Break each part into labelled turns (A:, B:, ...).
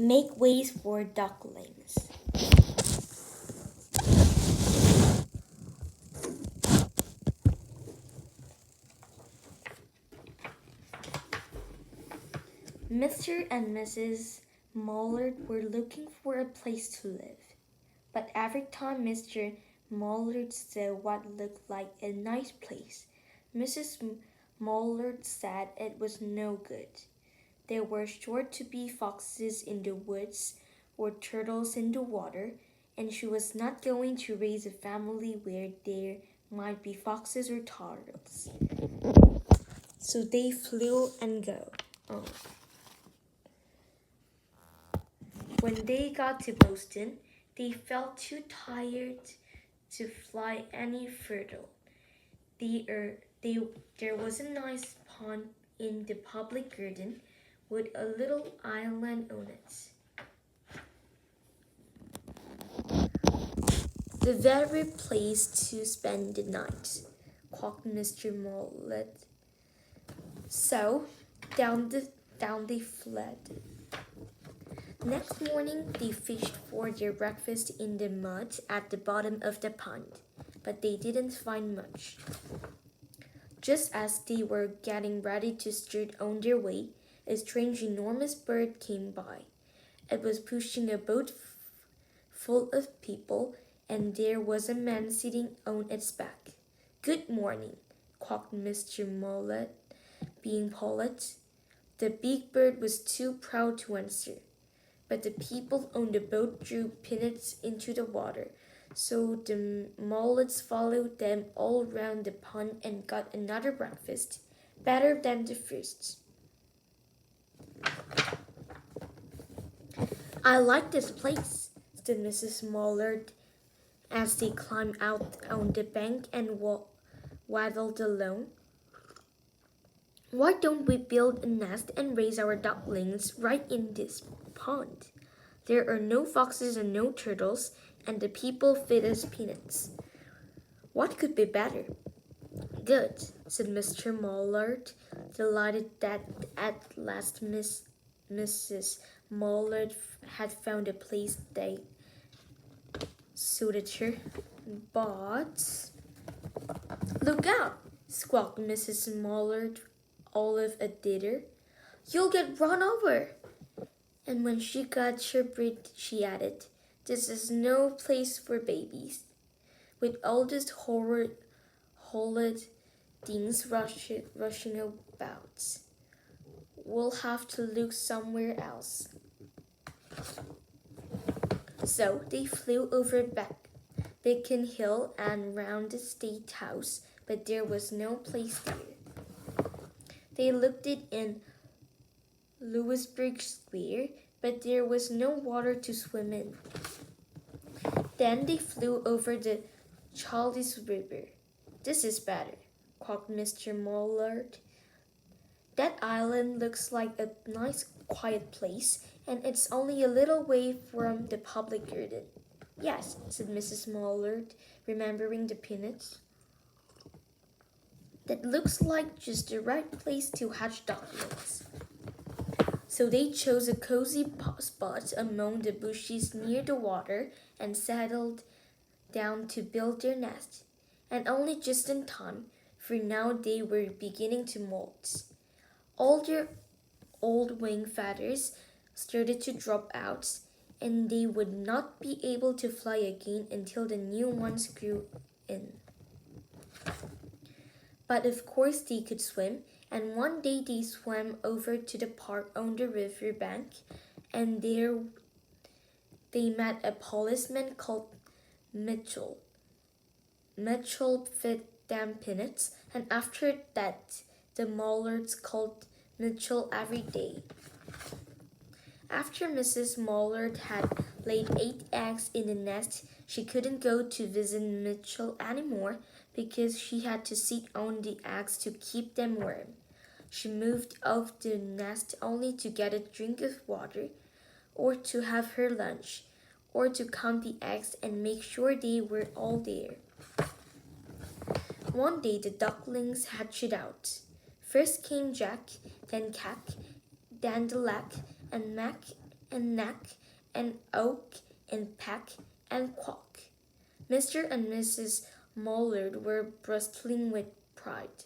A: Make ways for ducklings. Mr. and Mrs. Mollard were looking for a place to live, but every time Mr. Mollard saw what looked like a nice place, Mrs. Mollard said it was no good. There were sure to be foxes in the woods or turtles in the water, and she was not going to raise a family where there might be foxes or turtles. So they flew and go. Oh. When they got to Boston, they felt too tired to fly any further. There was a nice pond in the public garden with a little island on it. The very place to spend the night, quoted Mr. Mollett. So down they fled. Next morning, they fished for their breakfast in the mud at the bottom of the pond, but they didn't find much. Just as they were getting ready to start on their way, a strange enormous bird came by. It was pushing a boat full of people, and there was a man sitting on its back. "Good morning," quoted Mr. Mollett, being polite. The big bird was too proud to answer. But the people on the boat threw peanuts into the water, so the Mollets followed them all round the pond and got another breakfast, better than the first. "I like this place," said Mrs. Mollard as they climbed out on the bank and waddled along. "Why don't we build a nest and raise our ducklings right in this pond? There are no foxes and no turtles, and the people feed us peanuts. What could be better?" "Good," said Mr. Mollard, delighted that at last Mrs. Mollard had found a place that suited her. "But look out!" squawked Mrs. Mollard, all of a titter. "You'll get run over." And when she got her breath, she added, "This is no place for babies. With all these horrid things rushing about, we'll have to look somewhere else." So they flew over Beacon Hill and round the State House, but there was no place there. They looked in Louisburg Square, but there was no water to swim in. Then they flew over the Challis River. "This is better," quoted Mr. Mollard. "That island looks like a nice quiet place, and it's only a little way from the public garden." "Yes," said Mrs. Mollard, remembering the peanuts. "That looks like just the right place to hatch ducklings." So they chose a cozy spot among the bushes near the water and settled down to build their nest. And only just in time, for now they were beginning to molt. All their old wing feathers started to drop out, and they would not be able to fly again until the new ones grew in. But of course they could swim, and one day they swam over to the park on the river bank, and there they met a policeman called Mitchell. Mitchell fed them peanuts, and after that the Mollards called Mitchell every day. After Mrs. Mollard had laid 8 eggs in the nest, she couldn't go to visit Mitchell anymore because she had to sit on the eggs to keep them warm. She moved off the nest only to get a drink of water, or to have her lunch, or to count the eggs and make sure they were all there. One day the ducklings hatched out. First came Jack, then Cack, then the Lack, and Mac, and knack and oak and peck and quack. Mr. and Mrs. Mollard were bristling with pride.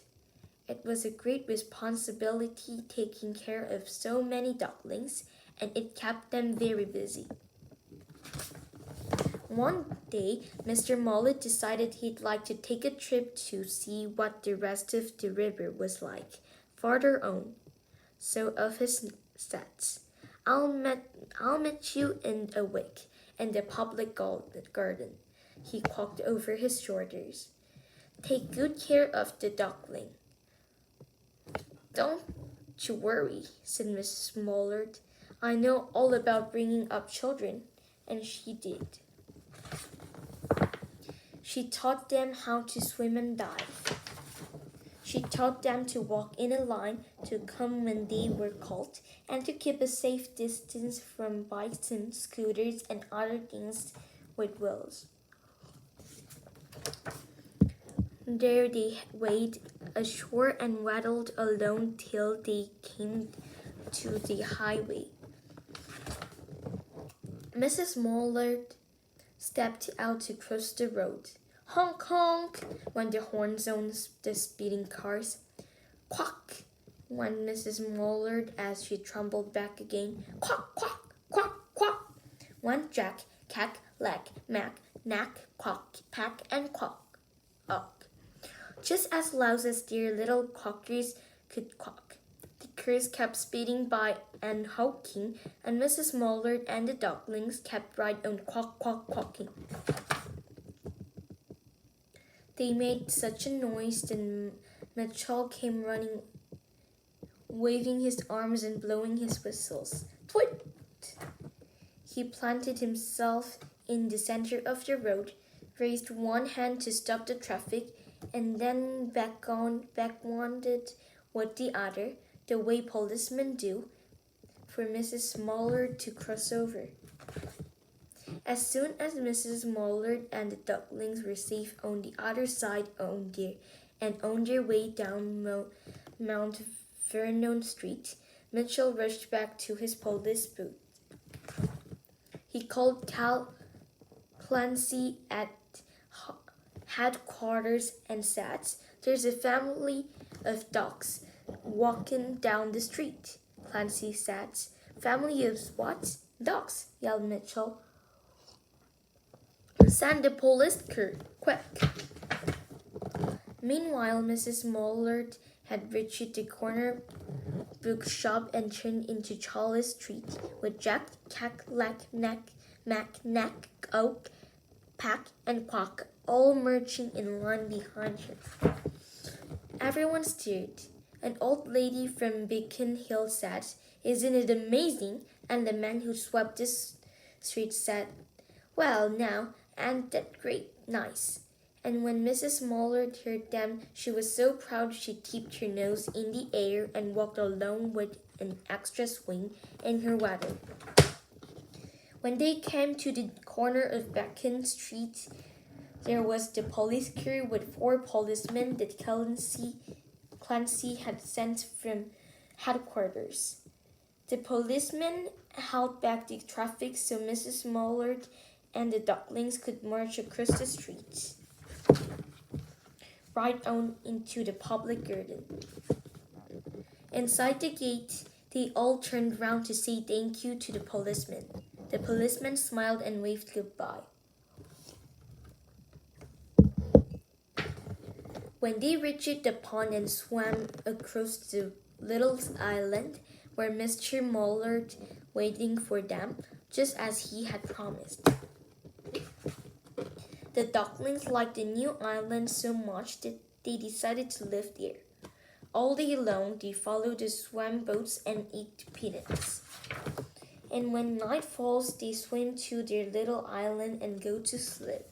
A: It was a great responsibility taking care of so many ducklings, and it kept them very busy. One day, Mr. Mollard decided he'd like to take a trip to see what the rest of the river was like, farther on. So of his sets, I'll meet you in a week in the public garden, he quacked over his shoulders. Take good care of the duckling. Don't you worry, said Mrs. Mollard. I know all about bringing up children, and she did. She taught them how to swim and dive. She taught them to walk in a line, to come when they were called, and to keep a safe distance from bikes and scooters and other things with wheels. There they waded ashore and waddled along till they came to the highway. Mrs. Mollard stepped out to cross the road. Honk, honk, went the horns on the speeding cars. Quack, went Mrs. Mollard as she trembled back again. Quack, quack, quack, quack, went Jack, cack, lack, mack, knack, quack, pack, and quack, up. Just as loud as their little quackers could quack. The cars kept speeding by and honking, and Mrs. Mollard and the ducklings kept right on quack, quack, quacking. They made such a noise that Mitchell came running, waving his arms and blowing his whistles. Twit! He planted himself in the center of the road, raised one hand to stop the traffic, and then backwanted with the other, the way policemen do, for Mrs. Mollard to cross over. As soon as Mrs. Mollard and the ducklings were safe on the other side on their way down Mount Vernon Street, Mitchell rushed back to his police booth. He called Clancy at headquarters and said, "There's a family of ducks walking down the street." Clancy said, "Family of what?" "Ducks," yelled Mitchell. "Send the police car, quick." Meanwhile, Mrs. Mollard had reached the corner bookshop and turned into Charles Street, with Jack, Cack, Lack, Knack, Mack, Knack, Oak, Pack, and Quack all marching in line behind her. Everyone stared. An old lady from Beacon Hill said, "Isn't it amazing?" And the man who swept this street said, "Well, now, ain't that great nice?" And when Mrs. Mollard heard them, she was so proud she tipped her nose in the air and walked along with an extra swing in her waddle. When they came to the corner of Beacon Street, there was the police car with 4 policemen that Clancy had sent from headquarters. The policemen held back the traffic so Mrs. Mollard and the ducklings could march across the street, right on into the public garden. Inside the gate, they all turned round to say thank you to the policeman. The policeman smiled and waved goodbye. When they reached the pond and swam across the little island where Mr. Mollard waiting for them, just as he had promised. The ducklings liked the new island so much that they decided to live there. All day long, they followed the swam boats and ate peanuts. And when night falls, they swim to their little island and go to sleep.